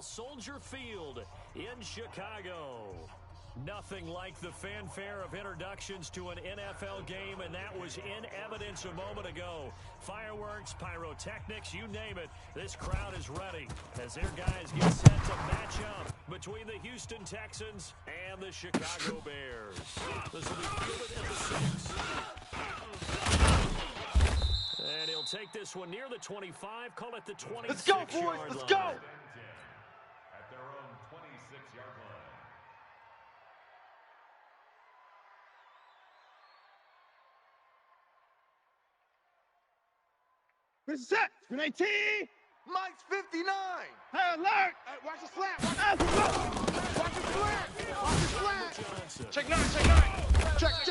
Soldier Field in Chicago. Nothing like the fanfare of introductions to an NFL game, and that was in evidence a moment ago. Fireworks, pyrotechnics, you name it. This crowd is ready as their guys get set to match up between the Houston Texans and the Chicago Bears. This will be fielded at the 6. And he'll take this one near the 25, call it the 26-yard line. Let's go, boys. Let's go. At their own 26-yard line. This is set. 19. Mike's 59. Hey, alert. Hey, watch the slant. Watch the slant. Watch the slant. Watch the slant. Check 9. Check 9.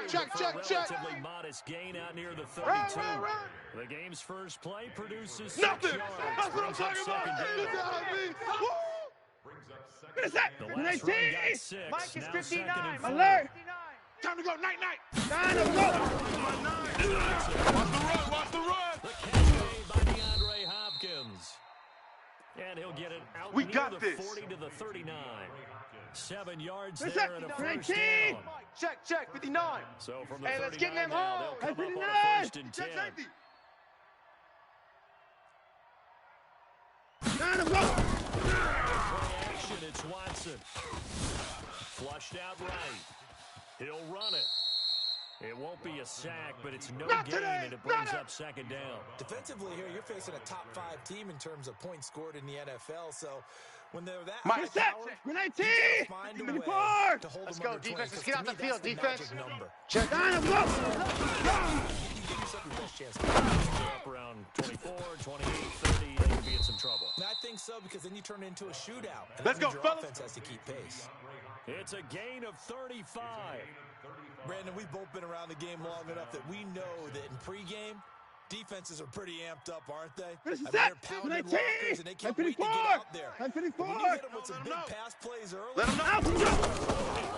Check. Relatively modest gain out near the 32. Run. The game's first play produces 6 Nothing. yards. That's what I'm talking about. What is that? The last run got 6. Mike is Now 59. 2nd and 4. Alert. Time to go. Night. 9. Let's go. Watch the run. The catch made by DeAndre Hopkins. And he'll get it out We near got the this. 40 to the 39. 7 yards Where's there that? and a first 19. down. Check. 59. So from the Hey, 39 let's get them now, home. they'll come up on a 59. 1st and 10. 9. Let's go. Play action, it's Watson. Flushed out right. He'll run it. It won't be a sack, but it's no Not gain, today. and it brings up 2nd down. Defensively here, you're facing a top-5 team in terms of points scored in the NFL, so when they're that Mike, set. 19. find a 54. way to hold Let's them go, under 20, defense. Let's 'cause get to out the me, field, that's the defense. magic number. Check 9. Let's go. You give yourself your best chance. Up around 24, 28, 30, they could be in some trouble. And I think so, because then you turn it into a shootout. And Let's that go, means your fellas. offense has to keep pace. It's a gain of 35. Brandon, we've both been around the game long enough that we know that in pregame, defenses are pretty amped up, aren't they? What is I mean, that? they're pounding 19. lockers, and they can't wait to 54. get out there. 54. When you hit them with some big pass plays early, Let them know. Out. Let's go.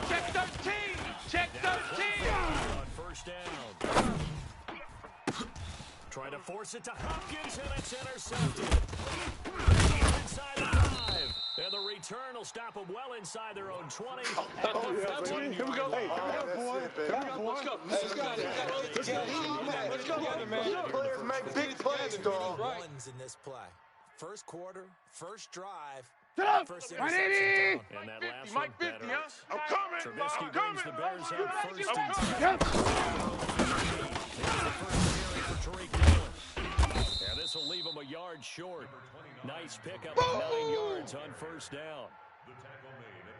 Check 13. Check 13. On 1st down. Trying to force it to Hopkins, and it's intercepted. Inside the 5. And the return will stop them well inside their own 20. At the 15. Here we go. Hey, Let's go. Players make big plays, dog. ones in this play. First quarter, first drive, Sit up. first 180. interception. And that last Mike one 50, better. huh? I'm coming. Trubisky brings the Bears up 1st and 10. Yep. Here's the first carry for Tariq Dillon. And this will leave him a yard short. Nice pickup of 9 yards on 1st down.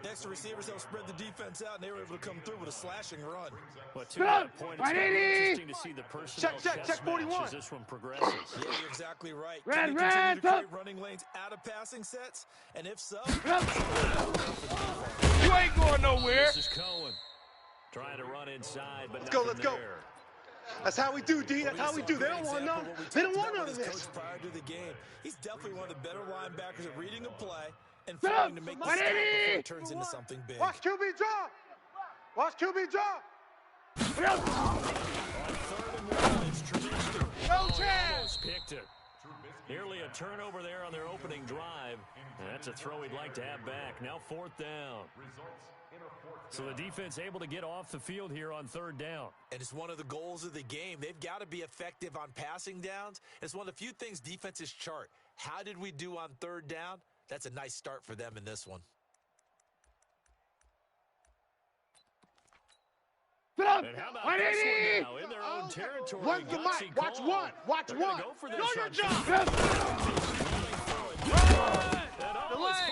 Next, the receivers help spread the defense out, and they were able to come through with a slashing run. But to that point, it's going to be 180. interesting to see the personnel Check chess 41. match as this one progresses. Yeah, you're exactly right. Red, Can they continue red, to create up. running lanes out of passing sets? And if so, You ain't going nowhere. This is Cohen trying to run inside, but Let's go, nothing let's go. there. That's how we do, D. That's how we do. They don't want none. They don't want none of His this. coach prior to the game, he's definitely one of the better linebackers at reading a play and Sit failing up. to make the 180. stop before it turns into something big. Watch QB drop. Watch QB drop. On 3rd and 1, it's Trubisky. No He chance. almost picked it. Nearly a turnover there on their opening drive. And that's a throw he'd like to have back. Now 4th down. So the defense able to get off the field here on 3rd down. And it's one of the goals of the game. They've got to be effective on passing downs. It's one of the few things defenses chart. How did we do on 3rd down? That's a nice start for them in this one. Sit up. And how about this 180. one now in their own territory? Run the Gutsy mic. Watch call. one. Watch They're gonna one. go for this Know your on job. Yep.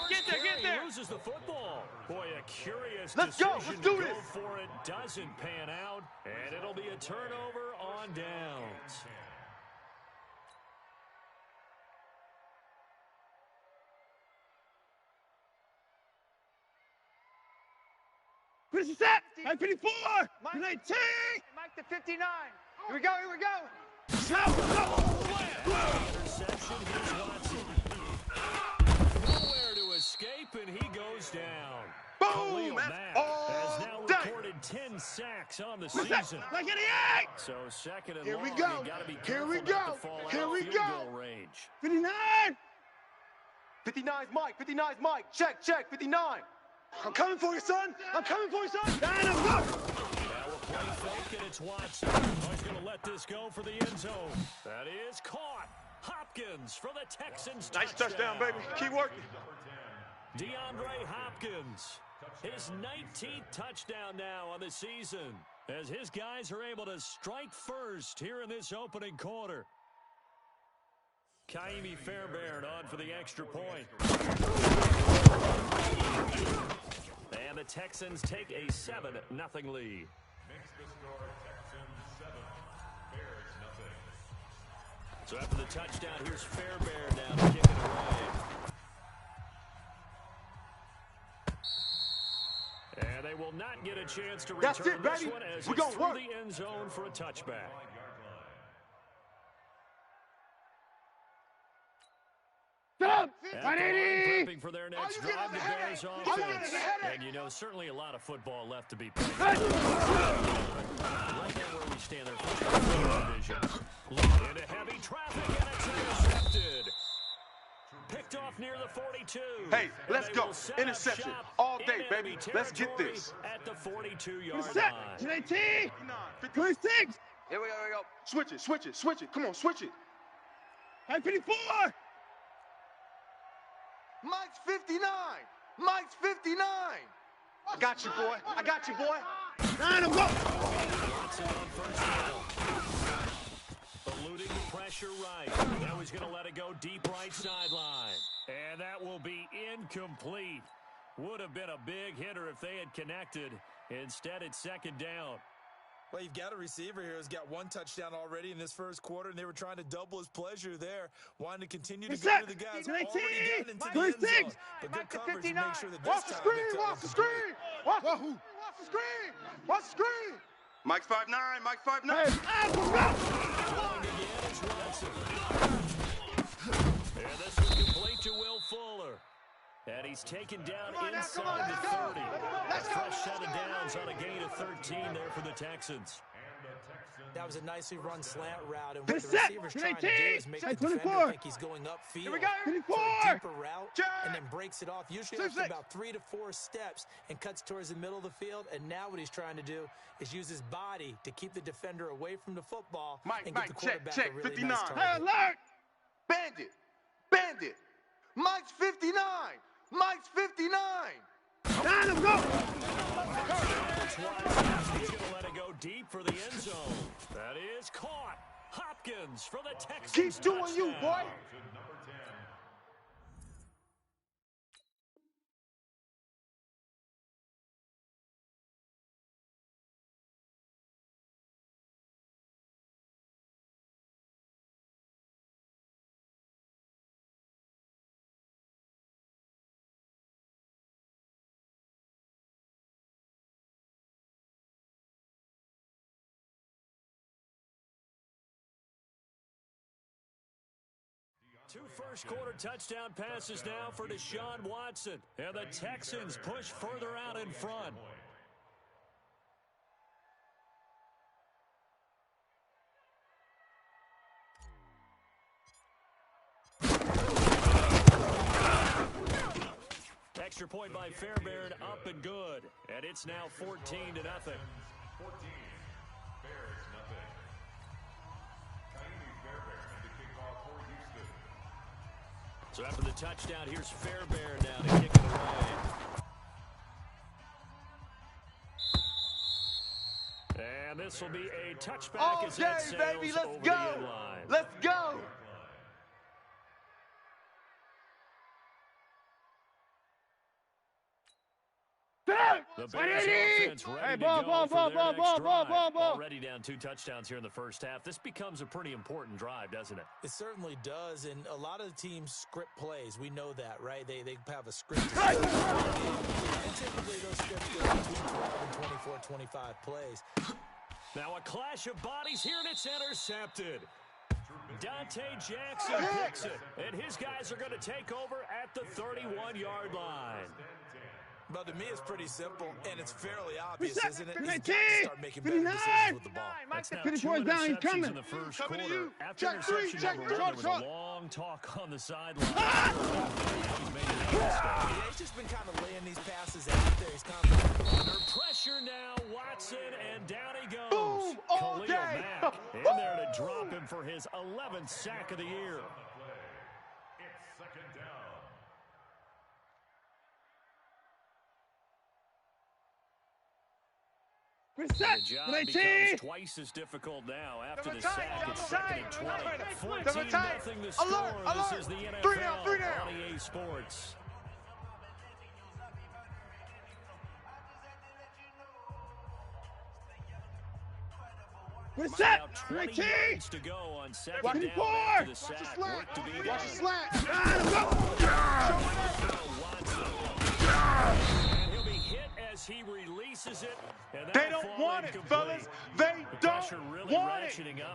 Get there. He loses the football. Boy, a curious Let's go. decision Let's do to this. go for it. Doesn't pan out, and it'll be a turnover on downs. What is this at? 54. 19. Mike to 59. Here we go. Interception. Here's Watson. Nowhere to escape, and he goes down. Boom. Khalil That's Mack all has now day. recorded 10 sacks on the What's that? season. Like 88. So 2nd and Here long, we you go. got to be Here careful we not go. to fall Here out we of field go. goal range. 59. 59's Mike. 59's Mike. Check, 59. I'm coming for you, son. I'm coming for you, son. Down and go. Now a play fake, and it's Watson. Oh, he's going to let this go for the end zone. That is caught. Hopkins for the Texans. Nice touchdown, baby. Keep working. DeAndre Hopkins. His 19th touchdown now on the season, as his guys are able to strike first here in this opening quarter. Kaimi Fairbairn on for the extra point. And the Texans take a 7-0 lead. Makes the score Texans 7, Bears nothing. So after the touchdown, here's Fairbairn now to kick it away. And they will not get a chance to return this one as it's through the end zone for a touchback. Prepping for their next drive, the Bears offense. And you know, certainly a lot of football left to be played. Right there where we stand there for the division. Into heavy traffic, and it's intercepted. Picked off near the 42. Hey, let's go. Interception all day, baby. Let's get this. At the 42-yard Set. line. 19. 26. Here we go. Switch it. Come on, switch it. 54. Mike's 59. Mike's 59. I got you, boy. Down and go. Watson on first down. Eluding the pressure right. Now he's going to let it go deep right sideline. And that will be incomplete. Would have been a big hitter if they had connected. Instead, it's second down. Well, you've got a receiver here who's got one touchdown already in this first quarter, and they were trying to double his pleasure there, wanting to continue to go to the guys already getting into the end zone. But good coverage to make sure that this time Watch the screen. Mike's 5'9". Mike's 5'9". Throwing again is Watson. And this is complete to Will Fuller. And he's taken down inside the 30. A fresh set of downs on a gain of 13 there for the Texans. That was a nicely run slant route, and what the receiver's trying to do is make the defender think he's going upfield. So a deeper route, and then breaks it off, usually after about 3 to 4 steps, and cuts towards the middle of the field. And now what he's trying to do is use his body to keep the defender away from the football and get the quarterback a really 59. nice target. Hey, alert! Bandit. Mike's 59. Mike's 59. Down and go. He's going to let it go deep for the end zone. That is caught. Hopkins for the Texans. Keep doing you, boy. Two first-quarter touchdown passes now for Deshaun Watson. And the Texans push further out in front. Extra point by Fairbairn, up and good. And it's now 14-0. 14, Bears nothing. Kaimi Fairbairn and the kickoff for Houston. So after the touchdown, here's Fairbairn now to kick it away. And this will be a touchback as that sails baby, let's over go. the end line. Let's go. The Bears offense ready to go for their next drive. Already down 2 touchdowns here in the first half. This becomes a pretty important drive, doesn't it? It certainly does, and a lot of the teams script plays. We know that, right? They have a script. And typically those scripts go between 12 and 24, 25 plays. Now a clash of bodies here, and it's intercepted. Dante Jackson picks it, and his guys are going to take over at the 31-yard line. Well, to me, it's pretty simple, and it's fairly obvious, isn't it? He's got 19, to start making better decisions with the ball. That's now 54 2 down, he's interceptions coming. in the first Coming to quarter. you. After Check three, interception check number 1, there was a long talk on the sideline. Yeah, he's just been kind of laying these passes out there. He's confident. Under pressure now, Watson, and down he goes. Boom, all Khalil day. Mack in there to drop him for his 11th sack of the year. It's second down. The job becomes twice as difficult now after the sack. It's 2nd and 20. 14-0 the score. This is the NFL on EA Sports. Now 20 yards to go on 2nd down after the sack. Work to be done. Watch the slant. And he'll be hit as he releases it. And They don't want it, fellas. They don't really want it.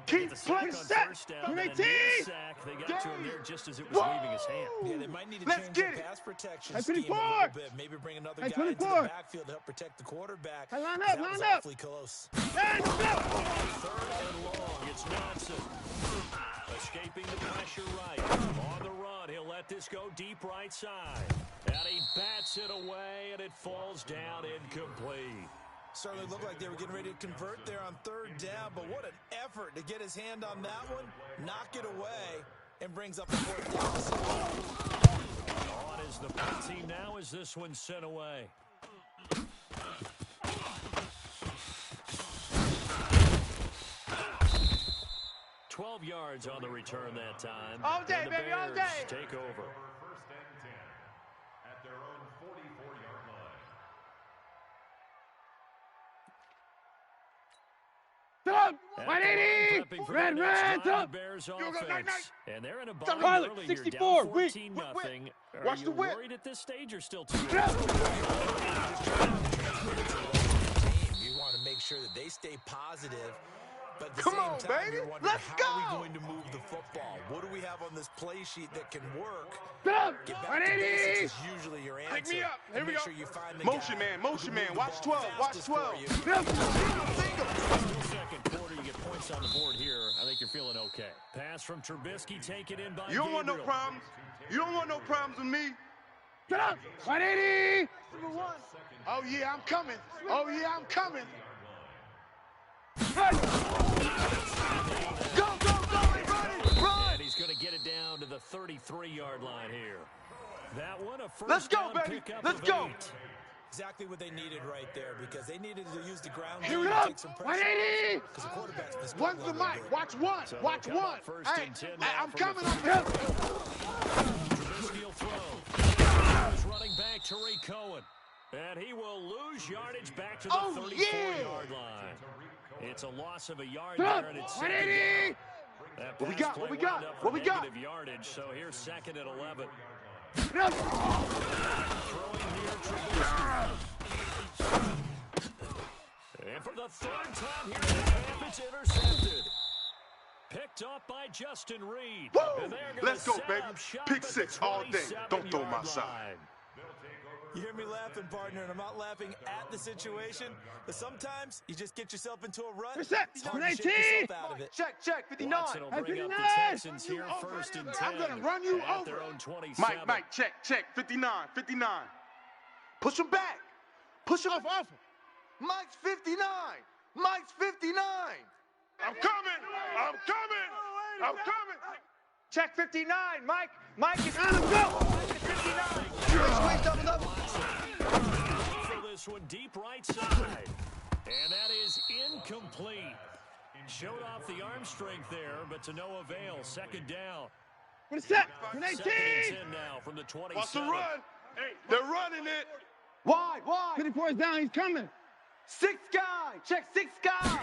Keep playing. First down, and then the sack. They got to him there just as it was leaving his hand. Yeah, they might need to Let's change get the it. pass protection At scheme a 24. little bit. Maybe bring another guy At into 24. the backfield to help protect the quarterback. Hey, line up, That was line up. awfully close. 3rd and long. It's Johnson. Escaping the pressure right. On the run, he'll let this go deep right side. And he bats it away, and it falls down incomplete. Certainly looked like they were getting ready to convert there on 3rd down, but what an effort to get his hand on that one, knock it away, and brings up the 4th down. On is the punt team now as this one's sent away. $12 yards on the return that time. All day, and the baby, all Bears day. take over. First and 10 at their own 44-yard line. Stop! At 180! the line, prepping for Red, the next red, drive, up! the Bears go, offense. night, night. And they're in a Stop, bind Pilot, early. 64, You're down whip, 14-0. Are Watch you the whip. worried at this stage or still too early? You want to make sure that they stay positive, but at the Come same on, time, baby. you're wondering, Let's how are go. we going to move the football? What do we have on this play sheet that can work? Stop! Get back to 180! basics is usually your answer. Pick me up. Here we Make go. sure you find the Motion guy man, who motion can man. move the Watch ball 12, watch fastest for 12. you. Second quarter, you get points on the board here. I think you're feeling okay. Pass from Trubisky, taken in by You don't want no Gabriel. problems. You don't want no problems with me. Get up! 180! Oh, yeah, I'm coming. Oh, yeah, I'm coming. Go, run! And he's going to get it down to the 33-yard line here. That one, a first Let's go, down baby. pickup Let's of go. 8. Exactly what they needed right there, because they needed to use the ground Here game we to go! take some pressure. 180! Because the quarterback's been One's struggling the a mic. little bit. Watch one. So Watch they'll come one. up first Hey, and 10 hey, now I'm from coming the up here. Trubisky will throw. He's running back Tariq Cohen. And he will lose yardage back to the 34-yard line. It's a loss of a yard Stop! there, and it's 180! that What we pass got? play What we got? wound up for What we got? negative yardage, so here's 2nd and 11. Get up! Throwing here, Trubisky. And for the 3rd time here in the camp, it's intercepted. Picked up by Justin Reed. Woo! And they're gonna Let's go, set baby. up shop Pick at the 6 all day. Don't throw my 27-yard side. line. You hear me laughing, partner, and I'm not laughing at the situation, but sometimes you just get yourself into a rut. Reset. It's hard to shake 118. yourself out of it. Check, 59. Watson will bring up the 59. Texans here 1st and 10. I'm gonna run you at over. their own 27. Mike, check, 59. Push him back. Push him off. Mike's 59. Mike's 59. I'm coming. Check 59, Mike. Mike is Let him go! 59. For this one, deep right side. And that is incomplete. Showed off the arm strength there, but to no avail. 2nd down. Reset. 2nd 118! and 10 now from the 27. Watch the run. They're running it. Wide. 54 is down, he's coming. 6 guy. Check 6 guy.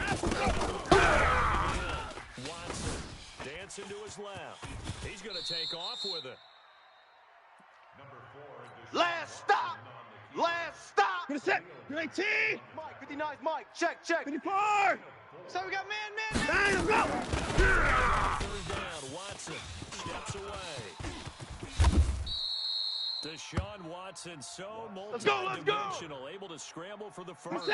Watson dancing to his left. He's going to take off with it. Last stop. Reset. 19! Mike, 59 Mike. Check. 54! So we got man. Let him go! 3rd down. Watson steps away. Deshaun Watson, so multi-dimensional, able to scramble for the first.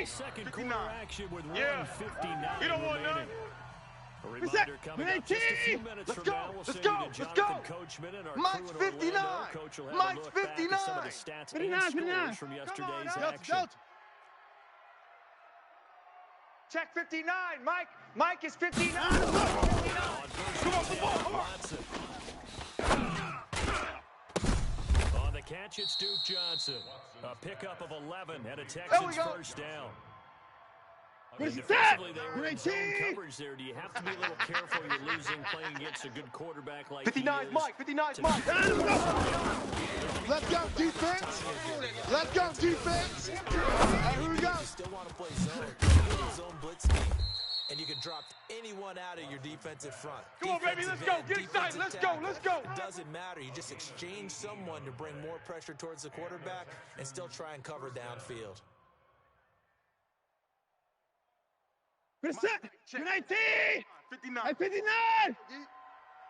Second quarter action with 1:59 You don't want none. A reminder coming up just a few minutes from now. We'll send you to Jonathan Coachman and our Mike's crew in 59. Orlando. Coach will have Mike's a look back 59. at some of the stats and scores from yesterday's action. Check 59, Mike. Mike is 59. Come on, Watson. On the catch, it's Duke Johnson. A pickup of 11 and a Texans first down. Defensively, they were in zone coverage there. Do you have to be a little careful? You're losing playing against a good quarterback like 59 Mike. 59 Mike. Let's go, defense. Let's go, defense. Here we go. You still want to play zone. Zone blitz scheme. And you can drop anyone out of your defensive front. Come on, baby, let's go. Get excited. Let's go. Let's go. It doesn't matter. You just exchange someone to bring more pressure towards the quarterback and still try and cover downfield. Good set. 19. 59. 59.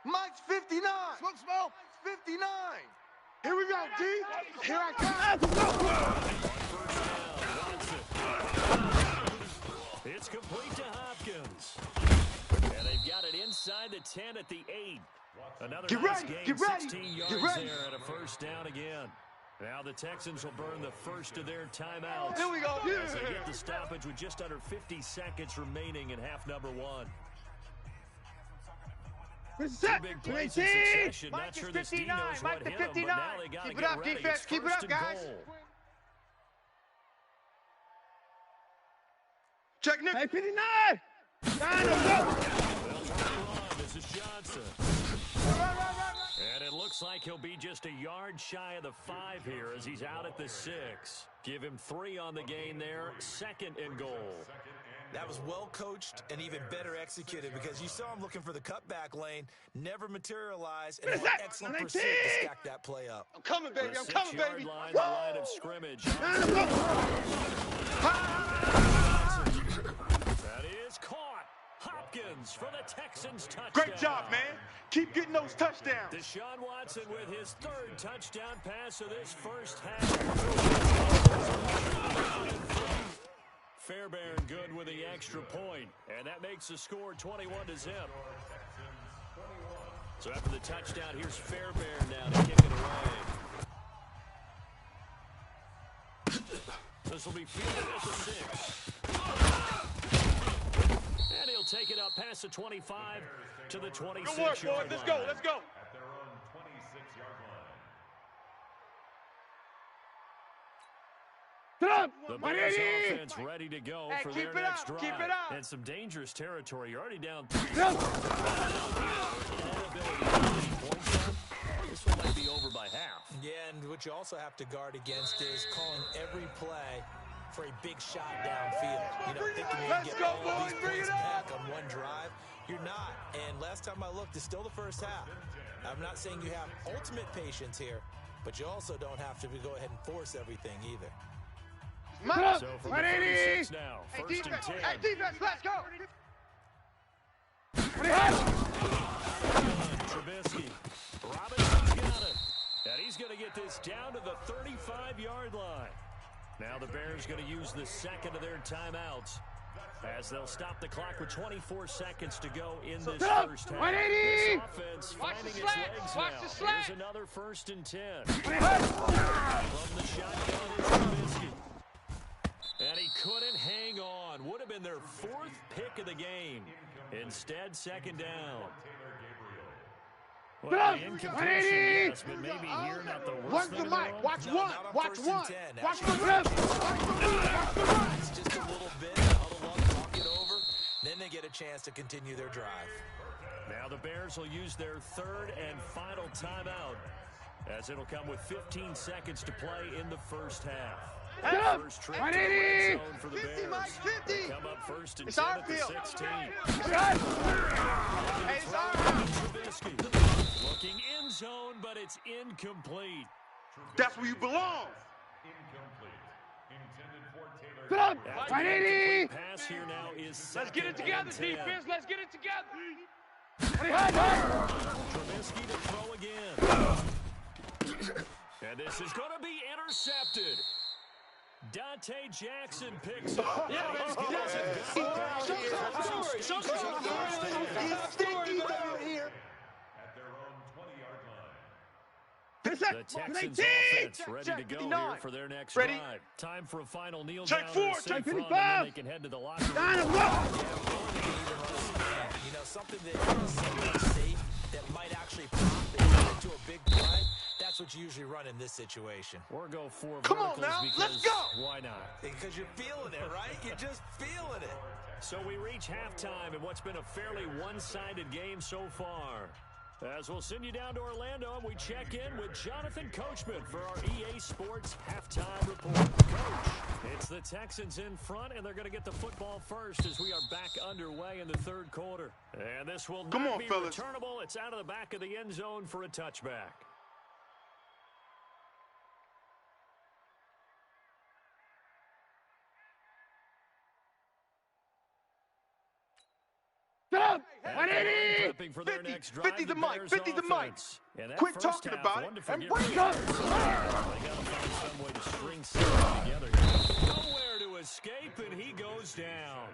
Mike's 59. Smoke. 59. Here we go, D. Here I come. It's complete to Hopkins. And they've got it inside the 10 at the 8. Another nice game, 16 yards there and a first down again. Now the Texans will burn the first of their timeouts. Here we go. As they get the stoppage with just under 50 seconds remaining in half number 1. Two big plays in succession. Not sure this D knows what hit them, but now they got to get ready. Defense. Keep it up, guys. Check Nick. 59. They'll try to run. This is Johnson. And it looks like he'll be just a yard shy of the 5 here as he's out at the 6. Give him 3 on the gain there. Second and goal. That was well coached and even better executed because you saw him looking for the cutback lane, never materialized, and had excellent pursuit to stack that play up. I'm coming, baby. I'm coming, baby. Line, the line of scrimmage. That is caught. Hopkins for the Texans touchdown. Great job, man. Keep getting those touchdowns. Deshaun Watson with his 3rd touchdown pass of this first half. Fairbairn good with the extra point, and that makes the score 21-0. So after the touchdown, here's Fairbairn now to kick it away. This will be fielded at the 6. And he'll take it up past the 25 to the 26-yard line. Good work, boys. Let's go. Let's go. At their own 26-yard line. The Bears offense ready to go for their next drive. Keep it up. And some dangerous territory. You're already down. This one might be over by half. Yeah, and what you also have to guard against is calling every play for a big shot downfield. You know, thinking you can get all these points back on one drive. You're not. And last time I looked, it's still the first half. I'm not saying you have ultimate patience here, but you also don't have to go ahead and force everything either. So from the 36 now, first and 10. Hey, defense, let's go. Trubisky. Robinson's got it. And he's going to get this down to the 35-yard line. Now the Bears going to use the second of their timeouts as they'll stop the clock with 24 seconds to go in this first half. This offense finding its legs now. Here's another first and 10. From the shotgun is Trubisky. And he couldn't hang on. Would have been their 4th pick of the game. Instead, second down. Well, incompletion, yes, but maybe here not the worst thing in the world. Watch one. Watch the rip. It's just a little bit. Huddle up, talk it over. Then they get a chance to continue their drive. Now the Bears will use their 3rd and final timeout as it'll come with 15 seconds to play in the first half. First trip to the red zone for the 50, Bears. Mike, 50. They come up first and It's 10 our at the field. 16. Hey, it's our field. Trubisky looking in zone, but it's incomplete. That's where you belong. Incomplete. Intended for Taylor. After the incomplete pass here now is Let's get it together, defense. Let's get it together. Trubisky to throw again. And this is going to be intercepted. Dante Jackson picks up. The Texans offense ready to go here for their next drive. Time for a final kneel down. Check 4. And then they can head to the locker room. You know, something that is somewhat safe that might actually pop into a big play. That's what you usually run in this situation. Or go for Come on now, let's go. Why not? Because you're feeling it, right? You're just feeling it. So we reach halftime in what's been a fairly one-sided game so far. As we'll send you down to Orlando, and we check in with Jonathan Coachman for our EA Sports Halftime Report. Coach, it's the Texans in front, and they're going to get the football first as we are back underway in the third quarter. And this will not be returnable. It's out of the back of the end zone for a touchback. Stop! 180! For their next drive, 50 the mic, 50 the mic. Quit talking about it and bring it up. They got to find some way to string something together. Nowhere to escape, and he goes down.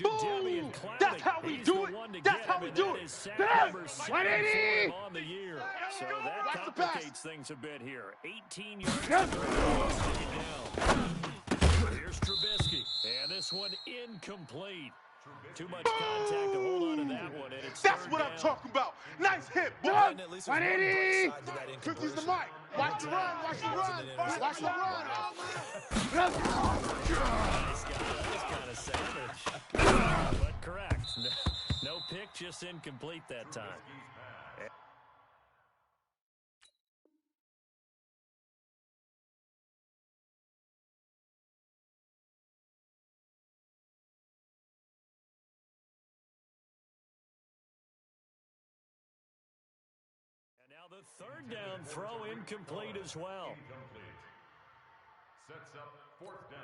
Boom! That's how we do it. That's how we do it. Stop! 180! On the year. So that complicates things a bit here. 18 yards. Here's Trubisky, and this one incomplete. Too much contact to hold on to that one, and it's That's what I'm talking about. Nice hit, boy. 180. 50's the mic. Watch the run. Watch the run. Watch the run. Nice guy. That's kind of savage. But correct. No pick, just incomplete that time. Now the third down throw incomplete as well. Sets up 4th down.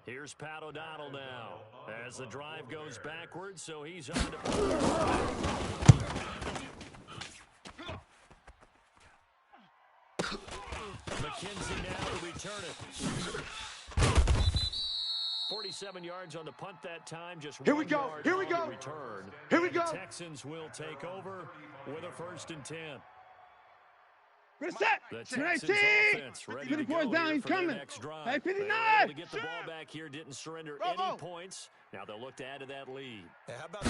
Here's Pat O'Donnell now as the drive goes backwards, so he's on to McKenzie now to return it. 47 yards on the punt that time. Just here we go. Here we go. Return. Here we go. The Texans will take over with a 1st and 10. Good set. The Texans offense ready to go down. He's coming. Next drive. Hey, 59. To get the ball back here, didn't surrender any points. Now they'll look to add to that lead. How about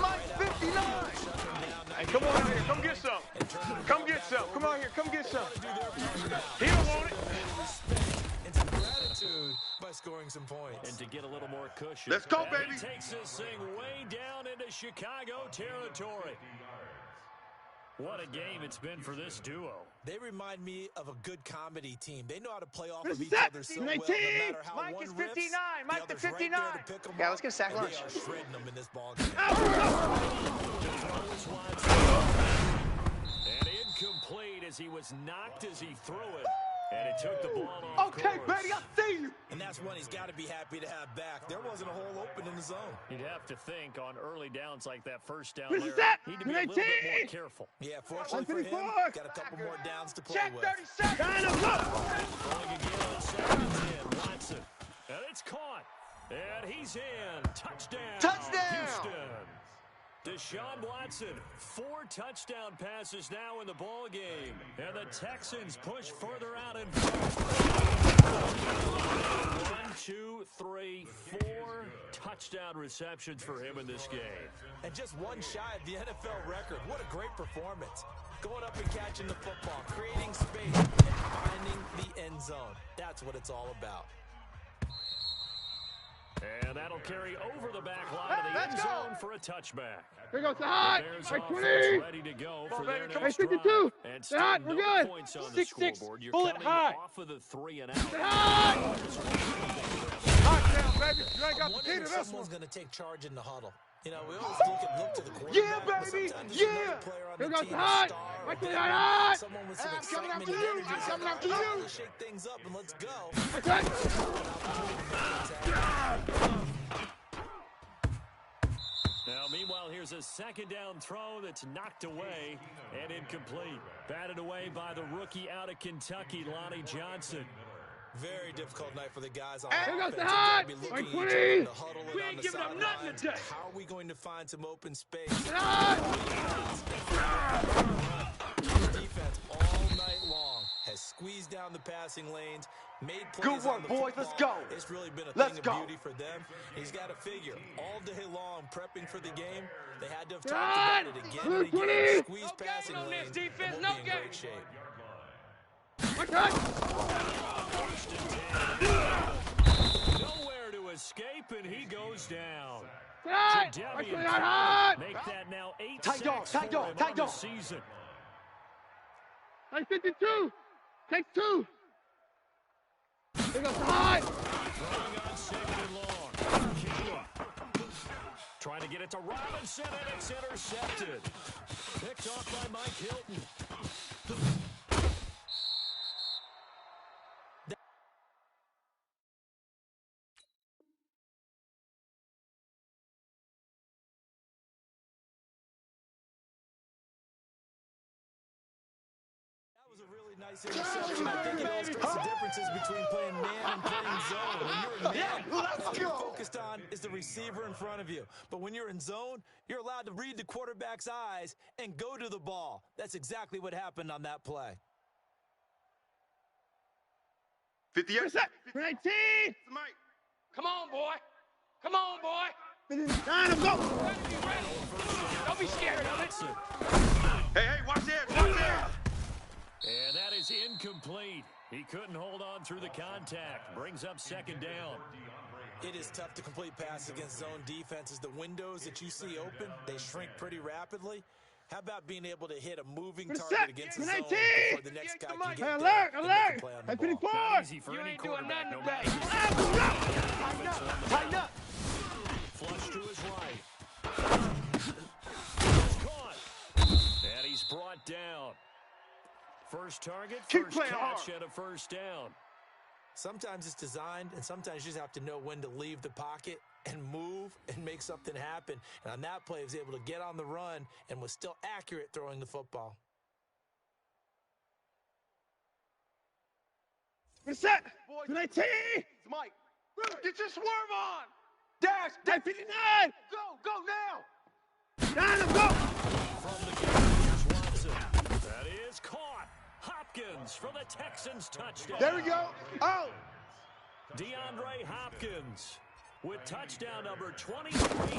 Mike 59. Hey, come on out here. Come get some. Come get some. Come on here. Come get some. He don't want it. And some gratitude by scoring some points. And to get a little more cushion. Let's go, baby. He takes this thing way down into Chicago territory. What a game it's been for this duo. They remind me of a good comedy team. They know how to play off of each other so well, no matter how Mike one is rips, 59. Mike the 59. Right to Yeah, let's get a sack lunch. They are shredding them in this ball game. And incomplete as he was knocked as he threw it. And it took the ball off Okay, course. baby, I see you. And that's one he's got to be happy to have back. There wasn't a hole open in the zone. You'd have to think on early downs like that first down Where's there, that? need to be a little bit more careful. Yeah, fortunately for him, got a couple more downs to play Check with. 30 seconds. Going again on 2nd and 10. Watson. And it's caught. And he's in. Touchdown. Touchdown. Houston. Deshaun Watson, 4 touchdown passes now in the ball game. And the Texans push further out in front. 1, 2, 3, 4 touchdown receptions for him in this game. And just one shy of the NFL record. What a great performance. Going up and catching the football, creating space, and finding the end zone. That's what it's all about. And that'll carry over the back line of the end zone for a touchback. Here goes the hot. Bears Right, offense 20. ready to go for their Hey, next 52. drive. And still Hot, we're no good. points on the 6-6, scoreboard. You're bullet coming high. off of the 3 and out. Hot. Hot down, baby. You ain't got the key to If this one. someone's going to take charge in the huddle. You know, we always look to the quarterback. Yeah, but baby. sometimes there's Yeah. another player on Here the goes team, the a hot. star, Right or to the maybe hot. someone with some I'm coming excitement after and you. energy. I'm coming after Let's you. shake things up and let's go. Now, meanwhile, Well, here's a second down throw that's knocked away and incomplete. Batted away by the rookie out of Kentucky, Lonnie Johnson. Very difficult night for the guys on Here offense. goes the hot. Be looking at each other in the huddle and on the sidelines. How are we going to find some open space? Defense all night long has squeezed down the passing lanes, made plays. Good work, boys. Let's go. It's really been a Let's thing of beauty for them. He's got to figure all day long prepping for the game. They had to have talked about it again and again. Squeeze passing lanes. Defense, no game. Great shape. Nowhere to escape, and he goes down. Make that now 8 sacks for him on the season. 52. Take 2. Here goes the high. Throwing on second and long. Trying to get it to Robinson, and it's intercepted. Picked off by Mike Hilton. A really nice interception. I think it illustrates the differences between playing man and playing zone. When you're in man, all you're focused on is the receiver in front of you. But when you're in zone, you're allowed to read the quarterback's eyes and go to the ball. That's exactly what happened on that play. 50 yards. 19. Mike. Come on, boy. Come on, boy. 59. Go. Don't be scared of it. Hey, watch there. Watch there. And that is incomplete. He couldn't hold on through the contact. Brings up second down. It is tough to complete passes against zone defenses. The windows that you see open, they shrink pretty rapidly. How about being able to hit a moving target against the zone before the next guy can get there and make a play on the ball? Not easy for any quarterback. No matter. Tighten up. Flush to his right. He's caught. And he's brought down. First target, first catch, and a first down. Sometimes it's designed, and sometimes you just have to know when to leave the pocket and move and make something happen. And on that play, he was able to get on the run and was still accurate throwing the football. Reset. 19. Mike. Get your swerve on. Dash. 59. Go now. Down him, go. From the Texans, Watson. That is caught. Hopkins for the Texans touchdown. There we go. Oh. DeAndre Hopkins with touchdown number 23.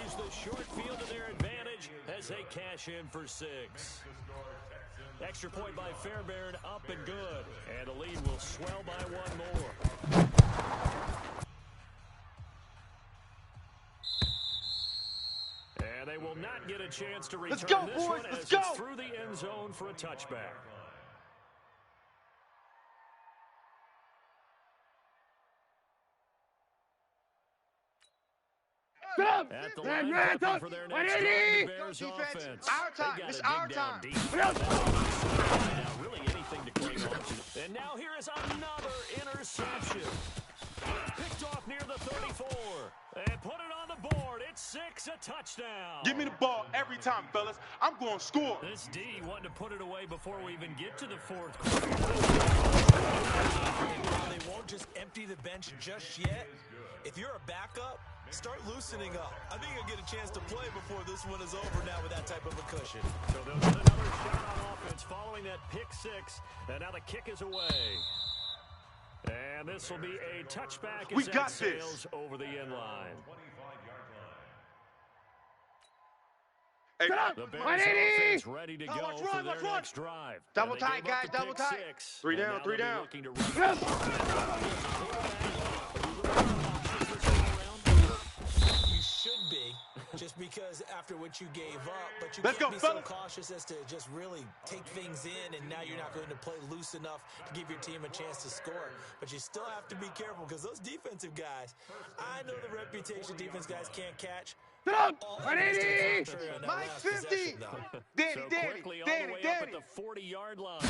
Use the short field to their advantage as they cash in for 6. Extra point by Fairbairn, up and good. And the lead will swell by 1 more. And they will not get a chance to return this one as it's through the end zone for a touchback. At the line prepping for their next drive, the Bears offense. Our time. It's our time. Really anything to cling on to. And now here is another interception. Picked off near the 34. And put it on the board. It's 6, a touchdown. Give me the ball every time, fellas. I'm going to score. This D wanting to put it away before we even get to the 4th quarter. They won't just empty the bench just yet. If you're a backup, start loosening up. I think you'll get a chance to play before this one is over now with that type of a cushion. So they'll get another shot on offense following that pick 6. And now the kick is away. And this will be a touchback as that sails over the end line. Hey, the Bears offense ready to go for their next drive. Double tight, guys, double tight. 3 down, 3 down. You should be, just because after what you gave up, but you can't be so cautious as to just really take things in, and now you're not going to play loose enough to give your team a chance to score. But you still have to be careful because those defensive guys, I know the reputation defense guys can't catch. Mike 50. Danny, quickly all the way up at the 40-yard line.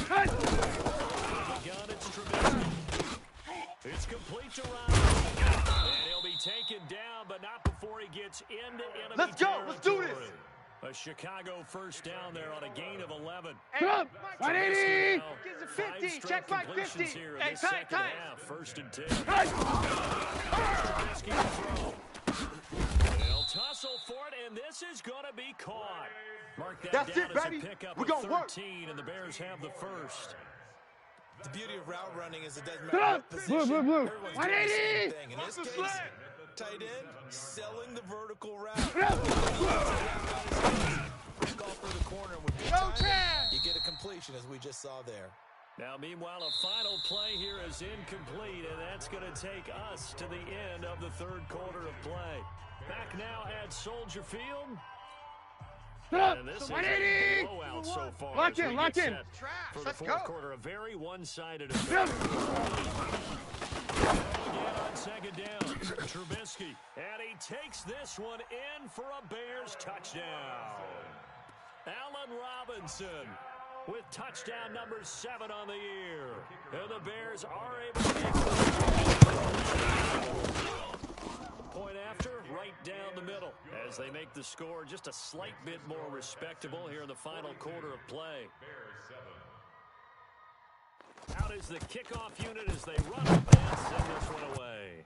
It's complete to Ryan. And he'll be taken down, but not before he gets into enemy Let's go. Let's do this. territory. A Chicago first down there on a gain of 11. Hey, 180. Gives it 50. Check by 50. Hey, tight. First and 10. Trubisky to throw. They'll tussle for it, and this is going to be caught. Mark that That's down it, as baby. a pickup We're of gonna work. 13, and the Bears have the first. The beauty of route running is it doesn't matter what position. Everyone's doing the same thing. In this case, tight end, selling the vertical route. Break off for the corner. With good timing, you get a completion, as we just saw there. Now, meanwhile, a final play here is incomplete, and that's going to take us to the end of the third quarter of play. Back now at Soldier Field. And this is a blowout so far. Lock in. For the fourth quarter, a very one-sided affair. Again on second down, Trubisky. And he takes this one in for a Bears touchdown. Allen Robinson with touchdown number 7 on the year. And the Bears are able to make point after, right down the middle, as they make the score just a slight bit more respectable here in the final quarter of play. Out is the kickoff unit as they run up and send this one away.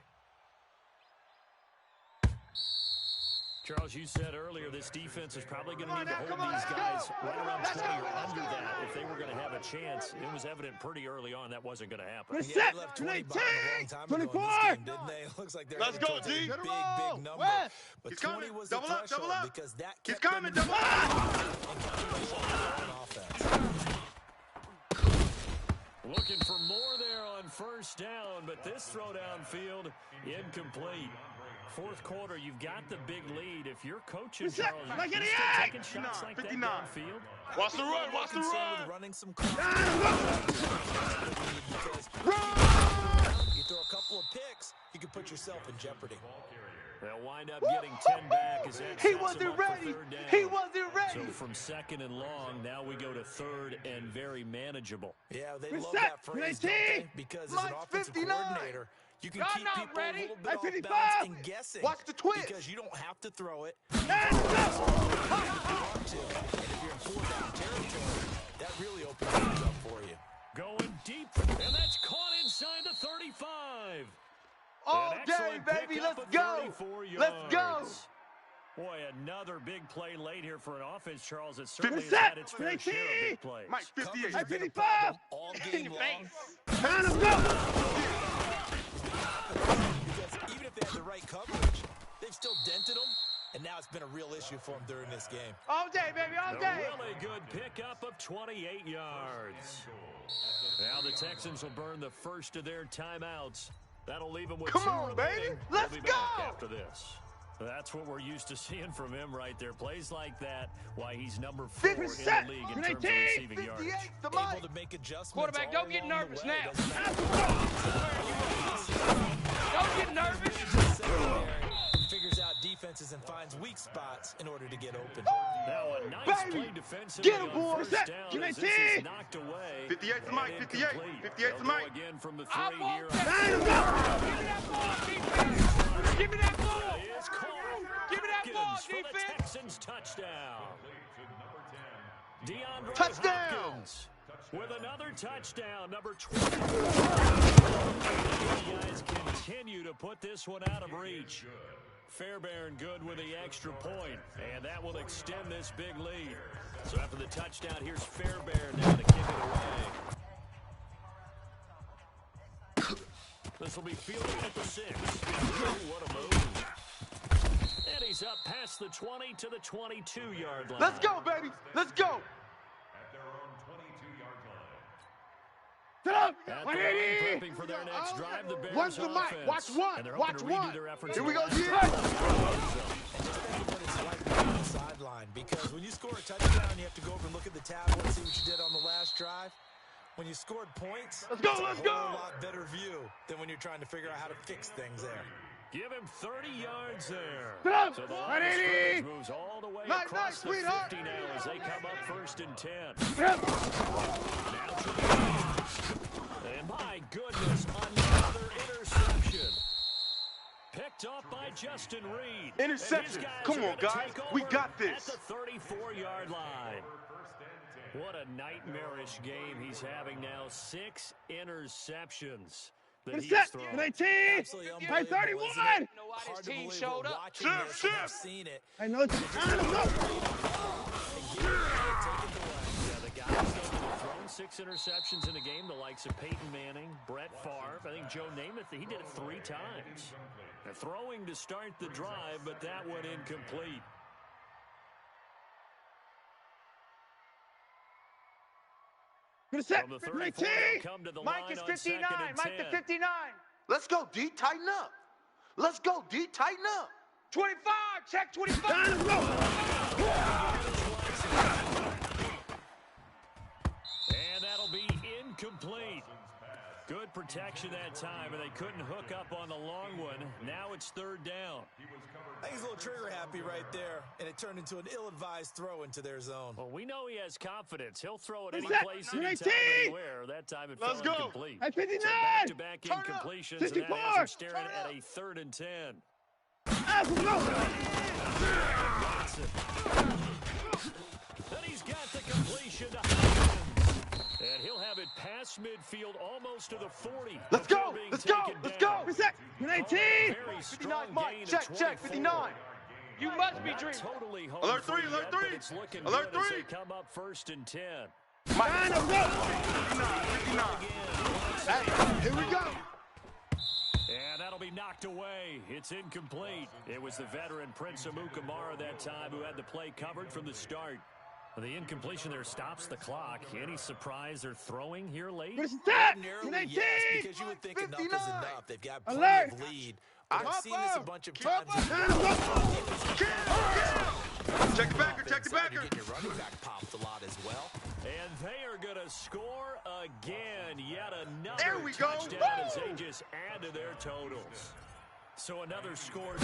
Charles, you said earlier this defense is probably going to need to hold these guys right around 20 or under that if they were going to have a chance. It was evident pretty early on that wasn't going to happen. Yeah, they left 20 behind a long time ago in this game, didn't they? It looks like they're Let's go, a G. big number. West. But He's 20 coming. was the Double up, threshold double up. because that He's kept coming. them Double in up. and kept them on offense. Looking for more there on first down, but this throw downfield incomplete. Fourth quarter, you've got the big lead. If you're coaching, Charles, you're still taking shots like that downfield. Watch the run. Running some you throw a couple of picks, you can put yourself in jeopardy. They'll wind up getting 10 back as that He wasn't ready. So from second and long, now we go to third and very manageable. Yeah, they love that phrase, don't they? Because as an offensive coordinator, you can keep people a little bit off balance and guessing. Watch the twist. Because you don't have to throw it. Let's go. And if you're in 4-down territory, that really opens things up for you. Going deep, and that's caught inside the 35. All day, baby. Let's go. Boy, another big play late here for an offense, Charles. It certainly has had its fair share of big plays. Mike, 58. 55. All game long. Let's go. Because even if they had the right coverage, they've still dented them, and now it's been a real issue for them during this game. All day, baby, all day. A really good pickup of 28 yards. Now the Texans will burn the first of their timeouts. That'll leave them with Come on, baby. Let's go. After this. That's what we're used to seeing from him right there. Plays like that, why he's number 4 in the league in terms of receiving yards. Able to make adjustments. Quarterback, don't get nervous now. Don't get nervous. Figures out defenses and finds weak spots in order to get open. Now a nice play defensively on first down as this is knocked away. 58 to Mike, 58. 58 to Mike. Again from the 3 here. Give me that ball. It's caught. Give me that ball, For the defense. Texans touchdown. DeAndre Touchdown. Hopkins with another touchdown, number 20. You guys continue to put this one out of reach. Fairbairn good with the extra point, and that will extend this big lead. So after the touchdown, here's Fairbairn now to kick it away. This will be fielded at the 6. What a move. And he's up past the 20 to the 22-yard line. Let's go, baby. Let's go. At their own 22-yard line. Sit up. At the line, prepping for their next drive, the Bears One's the mic. offense. Watch one. And they're Watch hoping to redo one. their efforts Here we in go, the G. What it's like on the sideline, because when you score a touchdown, you have to go over and look at the tablet and see what you did on the last drive. When you scored points, Let's go, it's let's a go. whole lot better view than when you're trying to figure out how to fix things there. Give him 30 yards there. Sit up. So the line of scrimmage moves all the way across the 50 now as they come up first and 10. Now to the and my goodness, another interception. Picked Picked off by Justin Reed. Interception. Come on, guys. We got this. At the 34-yard line. What a nightmarish game he's having now. 6 interceptions that he's thrown. Absolutely unbelievable. 31. Hard to believe showed up. Watching this and I've seen it. I know it's The guys that have thrown 6 interceptions in a game, the likes of Peyton Manning, Brett Favre, I think Joe Namath, he did it 3 times. They're throwing to start the drive, but that one incomplete. From the 34, come to the Mike line is on 59. 2nd and 10. Mike to 59. Let's go, D. Tighten up. Let's go, D. Tighten up. 25. Check 25. And that'll be incomplete. Good protection that time, and they couldn't hook up on the long one. Now it's 3rd down. I think he's a little trigger happy right there, and it turned into an ill-advised throw into their zone. Well, we know he has confidence. He'll throw it any that? place, 19. anytime, anywhere. That time it fell incomplete. At 59. So back-to-back incompletions, and that has him staring at a 3rd and 10. Then he's got the completion to Hopkins. And he'll have it past midfield, almost to the 40. Let's go. Let's go. Let's go. 19. 59, Mike. Check 59. You must be dreaming. Totally home Alert 3, free alert yet, 3. but it's looking Alert good as 3. they come up 1st and 10. Mike, 59. Hey, here we go. And that'll be knocked away. It's incomplete. It was the veteran Prince Amukamara that time who had the play covered from the start. The incompletion there stops the clock. Any surprise they're throwing here late? Ordinarily, yes, because you would think enough is enough. They've got plenty of lead. But I've seen this a bunch of times. Check the backer. Check the backer. Getting your running back popped a lot as well. And they are going to score again. Yet another There we go. touchdown as they just add to their totals. So another score.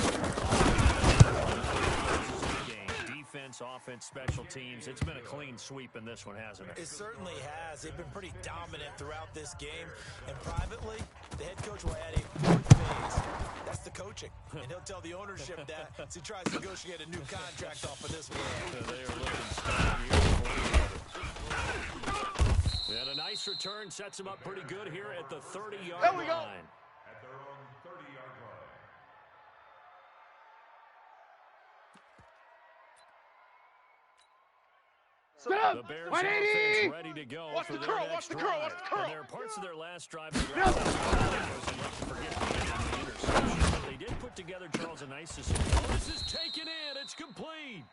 Defense, offense, special teams. It's been a clean sweep in this one, hasn't it? It certainly has. They've been pretty dominant throughout this game. And privately, the head coach will add a 4th phase. That's the coaching. And he'll tell the ownership that as he tries to negotiate a new contract off of this one. They are looking strong here. And a nice return sets him up pretty good here at the 30-yard line. There we go. At their own 30-yard line. The Bears offense ready to go for their next drive. And there are parts of their last drive that but they did put together, Charles, a nice decision. Oh, this is taken in. It's complete.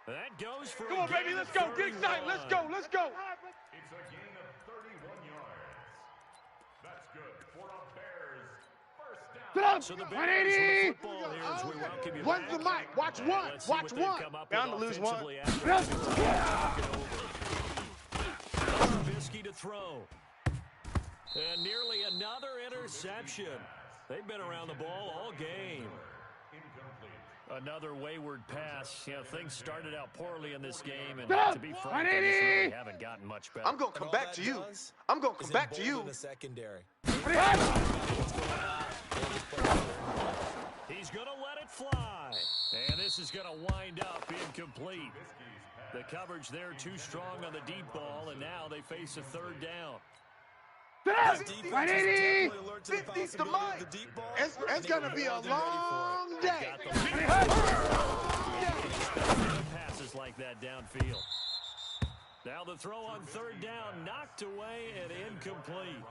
That goes for Come on, baby. Let's go. Get excited. Let's go. Let's go. It's a gain of 31 yards. That's good for a Bears first down. So the Bears with the football here as we welcome you One's the back. mic. Watch one. Let's see Watch what they one. come up Bound with to lose one. offensively after Trubisky to throw. And nearly another interception. They've been around the ball all game. Another wayward pass. You know, things started out poorly in this game, and to be frank, they just really haven't gotten much better. I'm going to come back to you. I'm going to come back to you. The secondary. He's going to let it fly. And this is going to wind up incomplete. The coverage there too strong on the deep ball, and now they face a 3rd down. 180. 50's the mic. It's going to be a long day. Passes like that downfield. Now the throw on 3rd down, knocked away and incomplete.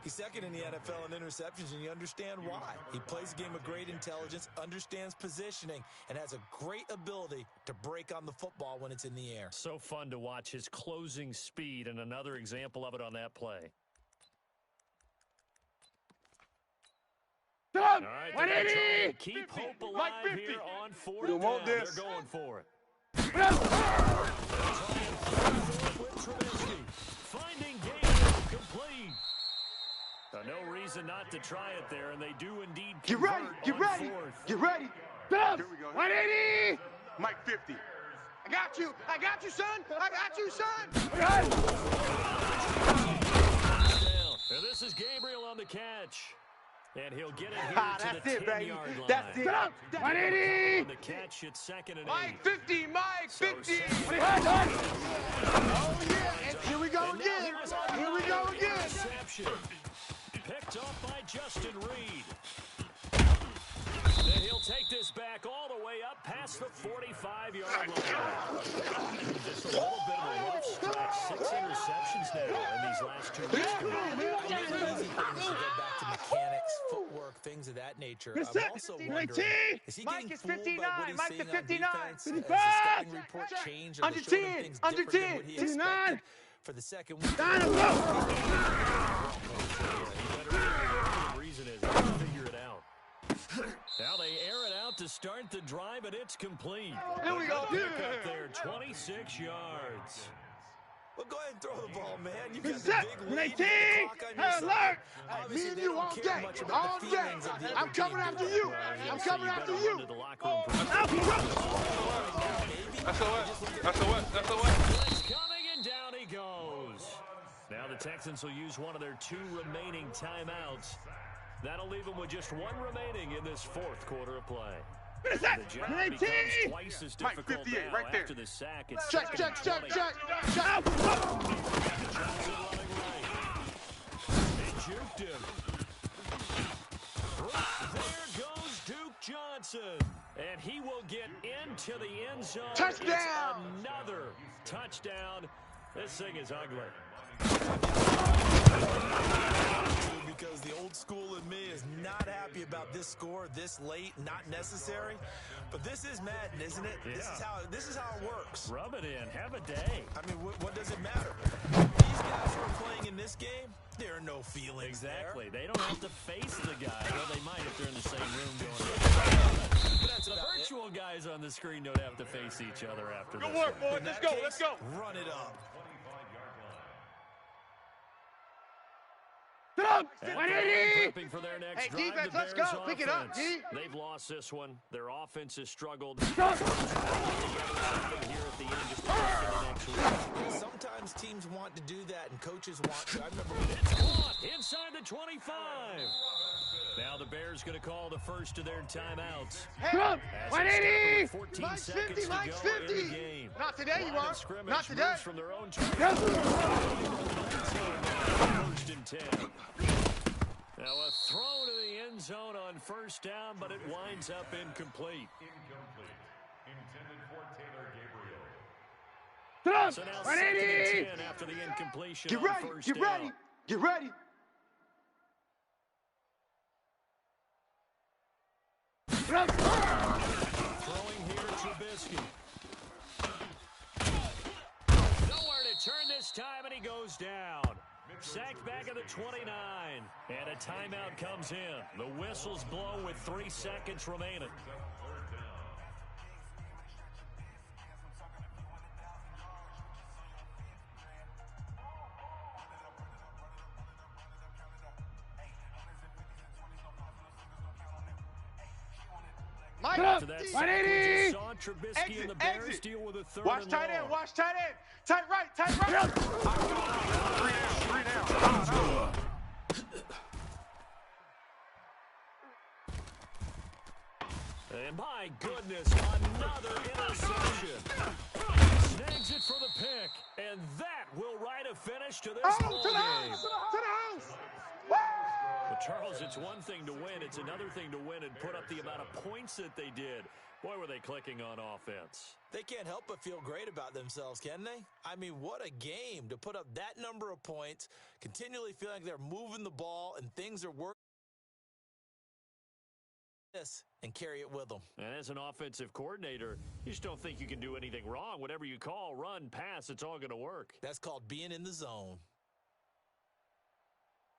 He's 2nd in the NFL in interceptions, and you understand why. He plays a game of great intelligence, understands positioning, and has a great ability to break on the football when it's in the air. So fun to watch his closing speed, and another example of it on that play. All right, 180. keep hope alive here on 4th don't down. want this. They're going for it. Finding game complete. No reason not to try it there, and they do indeed Get ready. Get convert on ready. 4th. Get ready. Here we go. 180. Mike 50. I got you. I got you, son. I got you, son. And this is Gabriel on the catch. And he'll get it here to the 10-yard line. That's it. 180. The catch at 2nd and 8. Mike 50, Mike 50. Oh, yeah. And here we go again. Here we go again. Interception. Picked off by Justin Reed. And he'll take this back all the way up past the 45-yard line. Just a little bit of a rough stretch. 6 interceptions now in these last 2 weeks. Easy things to go back to mechanics, footwork, things of that nature. I'm also wondering, is he getting fooled by what he's seeing on defense? Has the scouting report changed? Under 10, under 10, 59. For the second week. The reason is they figure it out. Now they air it out to start the drive, and it's complete. Here we go. Pick up there, 26 yards. Well, go ahead and throw the ball, man. You got the big lead. Alert! Me and you all day. All day. I'm coming after you. I'm coming after you. That's a what? That's a what? That's a what? It's coming, and down he goes. Now the Texans will use one of their 2 remaining timeouts. That'll leave them with just 1 remaining in this 4th quarter of play. The job becomes twice as difficult now right there. after the sack. It's Check. Johnson running right. They juked him. There goes Duke Johnson. And he will get into the end zone. Touchdown! It's another touchdown. This thing is ugly. Because the old school in me is not happy about this score this late, not necessary. But this is Madden, isn't it? Yeah. This is how it works. Rub it in. Have a day. I mean, what does it matter? These guys who are playing in this game, there are no feelings Exactly. They don't have to face the guy. Well, they might if they're in the same room going. But that's The virtual guys on the screen don't have to face each other after this. Good work, boy. Let's go. Let's go. Run it up. Prepping for their next drive, defense, the let's Bears go. Pick it up, offense. D. They've lost this one. Their offense has struggled. Here at the end, just to get to the next week. Sometimes teams want to do that, and coaches want to. I remember It's caught inside the 25. Now the Bears going to call the first of their timeouts. Hey, 180. 14 Mike's seconds 50, to Mike's go 50. in the game. Not today, you Line of aren't. scrimmage Not today. moves from their own first and 10. Now a throw to the end zone on first down, but it winds up incomplete. Intended for Taylor Gabriel. So now 2nd and 10 after the incompletion Get on ready. first Get down. ready. Get ready. Throwing here, Trubisky. Nowhere to turn this time, and he goes down. Sacked back at the 29. And a timeout comes in. The whistles blow with 3 seconds remaining. Mike, To that sack, we just saw Trubisky Exit, and the Bears exit. deal with a third watch and tight end. long. Watch tight end. Tight right. Tight right. Three down. And my goodness, another interception. Snags it for the pick. And that will write a finish to this ball To the game. house. To the house. Well, Charles, it's one thing to win. It's another thing to win and put up the amount of points that they did. Boy, were they clicking on offense. they can't help but feel great about themselves, can they? I mean, what a game to put up that number of points, continually feeling like they're moving the ball and things are working. And carry it with them. And as an offensive coordinator, you just don't think you can do anything wrong. Whatever you call, run, pass, it's all going to work. That's called being in the zone.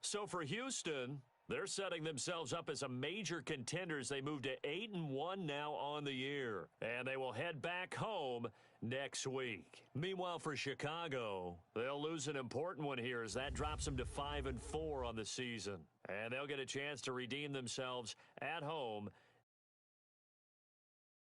So for Houston, they're setting themselves up as a major contender as they move to 8-1 now on the year. And they will head back home next week. Meanwhile, for Chicago, they'll lose an important one here as that drops them to 5-4 on the season. And they'll get a chance to redeem themselves at home